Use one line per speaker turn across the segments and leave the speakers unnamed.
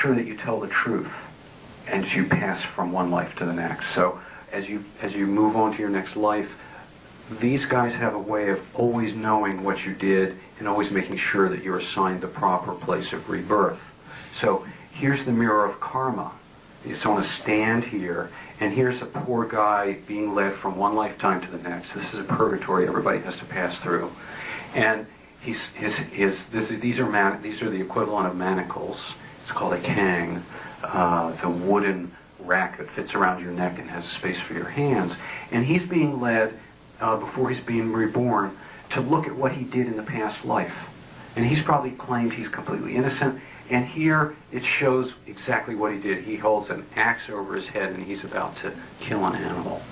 sure that you tell the truth as you pass from one life to the next. So as you move on to your next life, these guys have a way of always knowing what you did and always making sure that you're assigned the proper place of rebirth. So here's the mirror of karma. It's on a stand here, and here's a poor guy being led from one lifetime to the next. This is a purgatory everybody has to pass through. And these are the equivalent of manacles. It's called a kang. It's a wooden rack that fits around your neck and has space for your hands. And he's being led, before he's being reborn, to look at what he did in the past life. And he's probably claimed he's completely innocent. And here it shows exactly what he did. He holds an axe over his head and he's about to kill an animal.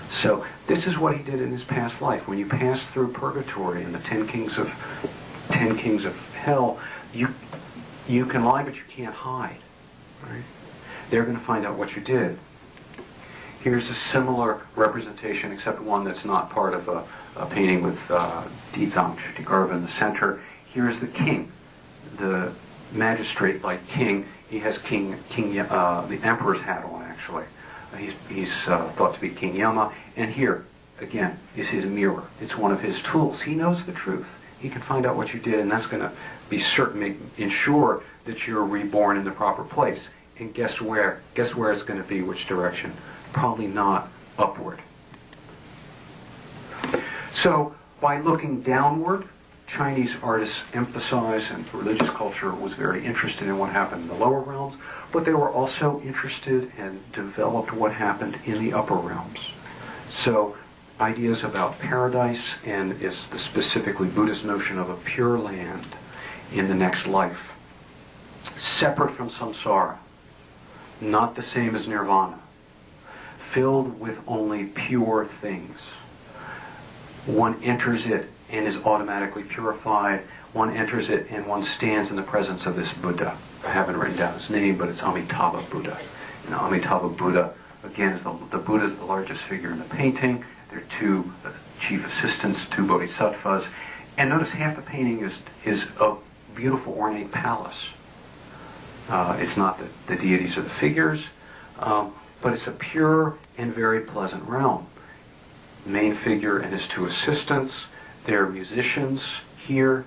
So this is what he did in his past life. When you pass through purgatory and the 10 kings of hell, you can lie but you can't hide. Right? They're going to find out what you did. Here's a similar representation, except one that's not part of a painting with Dizang Garba in the center. Here's the king, the magistrate-like king. He has the emperor's hat on, actually. He's thought to be King Yama. And here, again, is his mirror. It's one of his tools. He knows the truth. He can find out what you did, and that's going to be certain, ensure that you're reborn in the proper place. And guess where? Guess where it's going to be, which direction? Probably not upward. So, by looking downward, Chinese artists emphasize, and religious culture was very interested in what happened in the lower realms, but they were also interested and developed what happened in the upper realms. So ideas about paradise and is the specifically Buddhist notion of a pure land in the next life, separate from samsara, not the same as nirvana, filled with only pure things. One enters it and is automatically purified. One enters it and one stands in the presence of this Buddha. I haven't written down his name, but it's Amitabha Buddha. And Amitabha Buddha, again, is the Buddha is the largest figure in the painting. There are two chief assistants, two bodhisattvas. And notice half the painting is a beautiful ornate palace. It's not the deities or the figures, but it's a pure and very pleasant realm. The main figure and his two assistants. There are musicians here.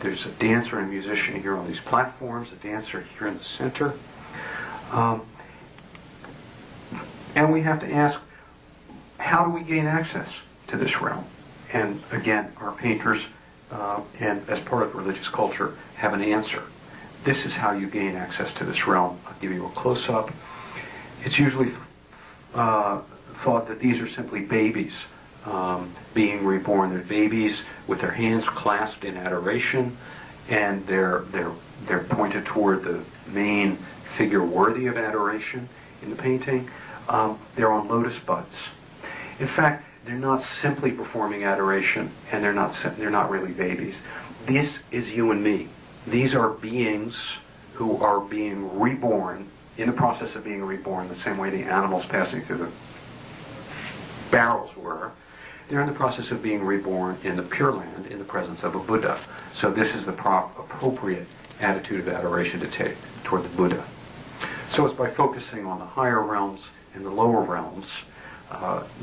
There's a dancer and a musician here on these platforms, a dancer here in the center. And we have to ask, how do we gain access to this realm? And again, our painters, and as part of the religious culture, have an answer. This is how you gain access to this realm. I'll give you a close-up. It's usually thought that these are simply babies being reborn. They're babies with their hands clasped in adoration, and they're pointed toward the main figure worthy of adoration in the painting. They're on lotus buds. In fact, they're not simply performing adoration, and they're not really babies. This is you and me. These are beings who are being reborn, in the process of being reborn, the same way the animals passing through the barrels were. They're in the process of being reborn in the Pure Land in the presence of a Buddha. So this is the appropriate attitude of adoration to take toward the Buddha. So it's by focusing on the higher realms and the lower realms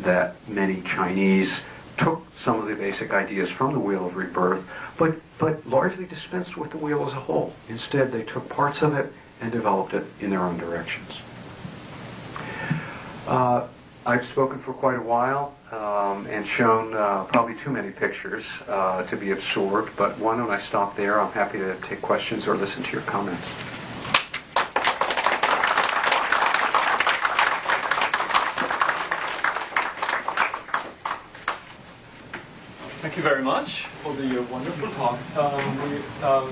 that many Chinese took some of the basic ideas from the Wheel of Rebirth, but largely dispensed with the wheel as a whole. Instead, they took parts of it and developed it in their own directions. I've spoken for quite a while and shown probably too many pictures to be absorbed, but why don't I stop there? I'm happy to take questions or listen to your comments.
Thank you very much for the wonderful talk.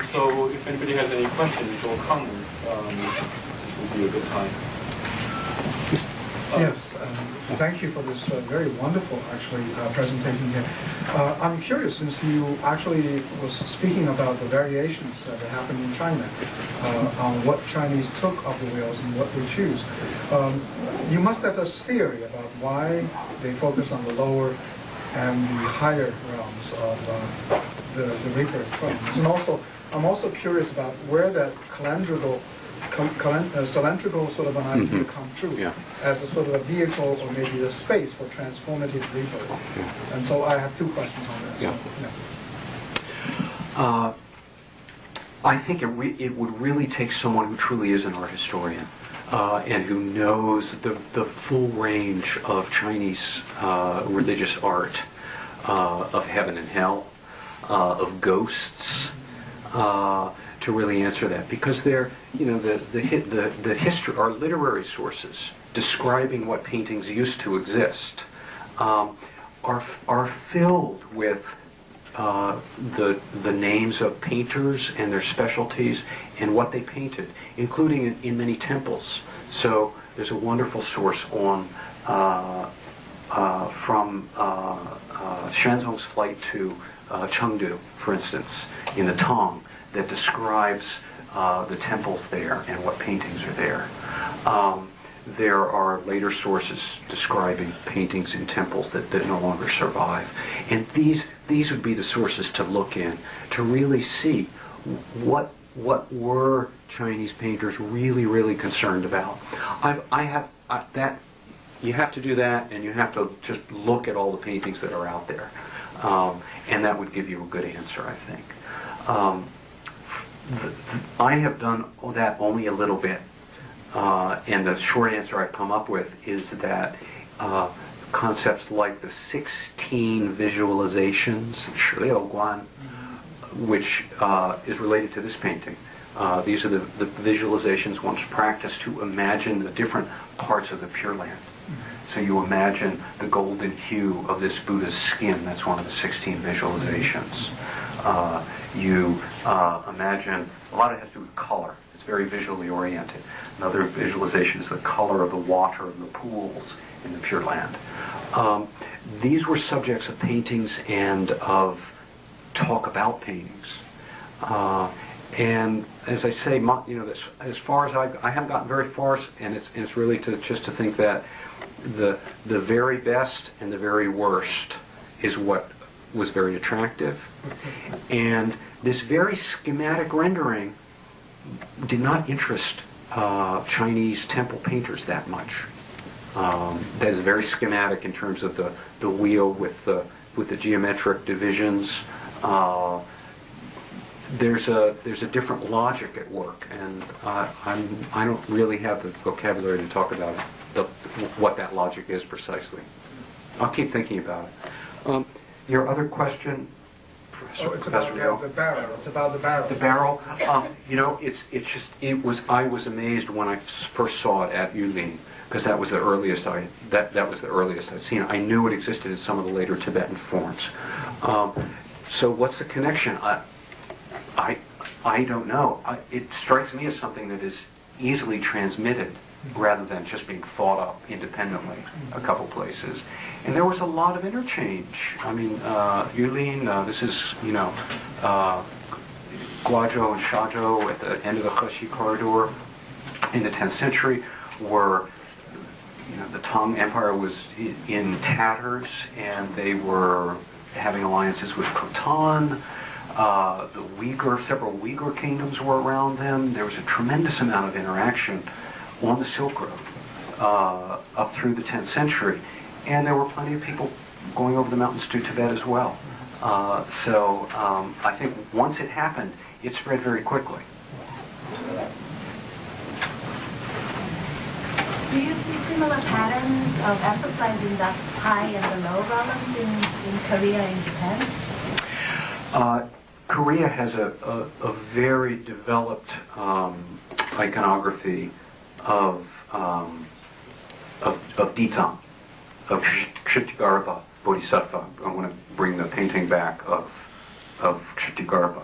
So if anybody has any questions or comments, this will be a good time.
Yes, thank you for this very wonderful, actually, presentation here. I'm curious, since you actually was speaking about the variations that happened in China, on what Chinese took of the whales and what they choose. You must have a theory about why they focus on the lower and the higher realms of the rebirth realms. And also, I'm also curious about where that calendrical cylindrical sort of an idea come through
Yeah.
as a sort of a vehicle or maybe the space for transformative rebirth. And so I have two questions on that.
Yeah.
So,
I think it would really take someone who truly is an art historian and who knows the full range of Chinese religious art, of heaven and hell, of ghosts, to really answer that, because they're, the history, our literary sources describing what paintings used to exist are filled with the names of painters and their specialties and what they painted, including in many temples. So there's a wonderful source on from Xuanzong's flight to Chengdu, for instance, in the Tang, that describes the temples there and what paintings are there. There are later sources describing paintings in temples that no longer survive. And these would be the sources to look in, to really see what were Chinese painters really concerned about. You have to do that, and you have to just look at all the paintings that are out there. And that would give you a good answer, I think. I have done that only a little bit. And the short answer I've come up with is that concepts like the 16 visualizations, 16观, which is related to this painting. These are the visualizations one's practiced to imagine the different parts of the Pure Land. So you imagine the golden hue of this Buddha's skin. That's one of the 16 visualizations. You imagine, a lot of it has to do with color. It's very visually oriented. Another visualization is the color of the water of the pools in the Pure Land. These were subjects of paintings and of talk about paintings. And as I say, as far as I haven't gotten very far, and it's really just to think that the very best and the very worst is what was very attractive. And this very schematic rendering did not interest Chinese temple painters that much. That is very schematic in terms of the wheel with the geometric divisions. There's a different logic at work, and I don't really have the vocabulary to talk about what that logic is precisely. I'll keep thinking about it. Your other question, Professor?
it's about the barrel. It's about the barrel.
The barrel. I was amazed when I first saw it at Yulin, because that was the earliest I'd seen it. I knew it existed in some of the later Tibetan forms. So what's the connection? I don't know. It strikes me as something that is easily transmitted rather than just being thought up independently a couple places. And there was a lot of interchange. I mean, Yulin, this is, Guazhou and Shazhou at the end of the Heshi corridor in the 10th century the Tang Empire was in tatters, and they were having alliances with Khotan. Several Uyghur kingdoms were around them. There was a tremendous amount of interaction on the Silk Road up through the 10th century. And there were plenty of people going over the mountains to Tibet as well. So I think once it happened, it spread very quickly.
Do you see similar patterns of emphasizing the high and the low realms in Korea and Japan?
Korea has a very developed iconography of Ditang, of Kshitigarbha Bodhisattva. I want to bring the painting back of Kshitigarbha.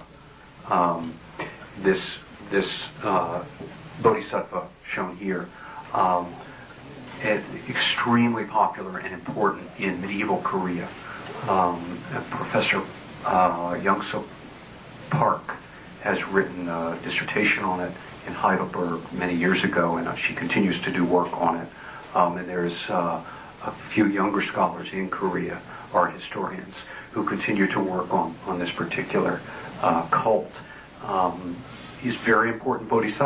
This Bodhisattva shown here, extremely popular and important in medieval Korea. Professor Young-Suk Park has written a dissertation on it in Heidelberg many years ago, and she continues to do work on it. And there's a few younger scholars in Korea, art historians, who continue to work on this particular cult. He's very important bodhisattva.